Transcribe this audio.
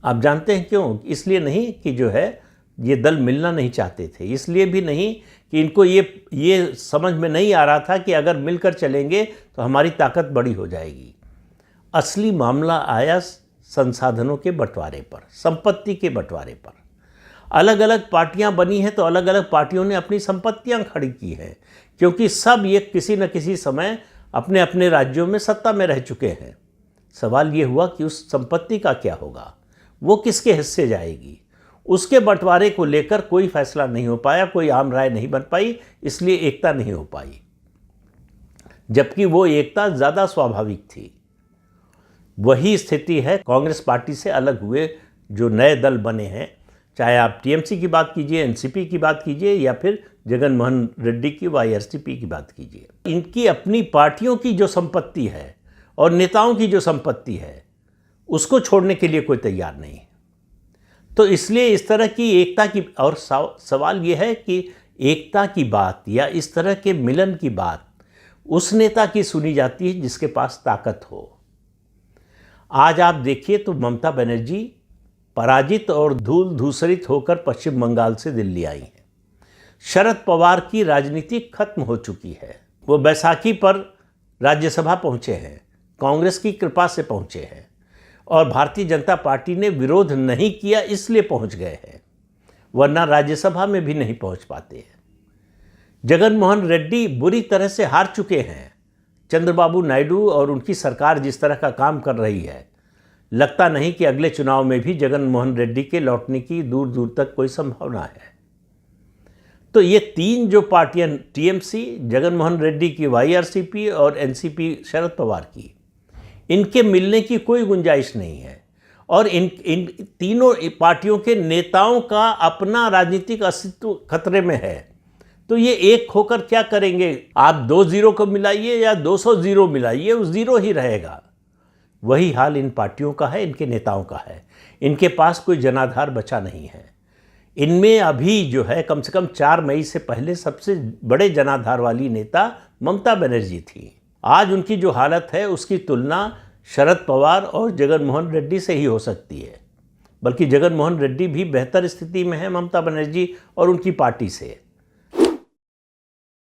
आप जानते हैं क्यों? इसलिए नहीं कि जो है ये दल मिलना नहीं चाहते थे, इसलिए भी नहीं कि इनको ये समझ में नहीं आ रहा था कि अगर मिलकर चलेंगे तो हमारी ताकत बड़ी हो जाएगी। असली मामला आया संसाधनों के बंटवारे पर, संपत्ति के बंटवारे पर। अलग अलग पार्टियां बनी हैं तो अलग अलग पार्टियों ने अपनी संपत्तियां खड़ी की हैं, क्योंकि सब ये किसी न किसी समय अपने अपने राज्यों में सत्ता में रह चुके हैं। सवाल ये हुआ कि उस संपत्ति का क्या होगा, वो किसके हिस्से जाएगी। उसके बंटवारे को लेकर कोई फैसला नहीं हो पाया, कोई आम राय नहीं बन पाई, इसलिए एकता नहीं हो पाई, जबकि वो एकता ज़्यादा स्वाभाविक थी। वही स्थिति है कांग्रेस पार्टी से अलग हुए जो नए दल बने हैं, चाहे आप टीएमसी की बात कीजिए, एनसीपी की बात कीजिए, या फिर जगन मोहन रेड्डी की वाईआरसीपी की बात कीजिए। इनकी अपनी पार्टियों की जो संपत्ति है और नेताओं की जो संपत्ति है, उसको छोड़ने के लिए कोई तैयार नहीं है। तो इसलिए इस तरह की एकता की, और सवाल ये है कि एकता की बात या इस तरह के मिलन की बात उस नेता की सुनी जाती है जिसके पास ताकत हो। आज आप देखिए तो ममता बनर्जी पराजित और धूल धूसरित होकर पश्चिम बंगाल से दिल्ली आई हैं। शरद पवार की राजनीति खत्म हो चुकी है। वो बैसाखी पर राज्यसभा पहुंचे हैं, कांग्रेस की कृपा से पहुंचे हैं, और भारतीय जनता पार्टी ने विरोध नहीं किया इसलिए पहुंच गए हैं, वरना राज्यसभा में भी नहीं पहुंच पाते हैं। जगन मोहन रेड्डी बुरी तरह से हार चुके हैं। चंद्रबाबू नायडू और उनकी सरकार जिस तरह का काम कर रही है, लगता नहीं कि अगले चुनाव में भी जगन मोहन रेड्डी के लौटने की दूर दूर तक कोई संभावना है। तो ये तीन जो पार्टियां, टीएमसी, जगन मोहन रेड्डी की वाईआरसीपी और एनसीपी शरद पवार की, इनके मिलने की कोई गुंजाइश नहीं है। और इन तीनों पार्टियों के नेताओं का अपना राजनीतिक अस्तित्व खतरे में है। तो ये एक होकर क्या करेंगे? आप 2 जीरो को मिलाइए या 200 जीरो मिलाइए, वो जीरो ही रहेगा। वही हाल इन पार्टियों का है, इनके नेताओं का है। इनके पास कोई जनाधार बचा नहीं है। इनमें अभी जो है कम से कम 4 मई से पहले सबसे बड़े जनाधार वाली नेता ममता बनर्जी थी। आज उनकी जो हालत है उसकी तुलना शरद पवार और जगन मोहन रेड्डी से ही हो सकती है, बल्कि जगन मोहन रेड्डी भी बेहतर स्थिति में है ममता बनर्जी और उनकी पार्टी से।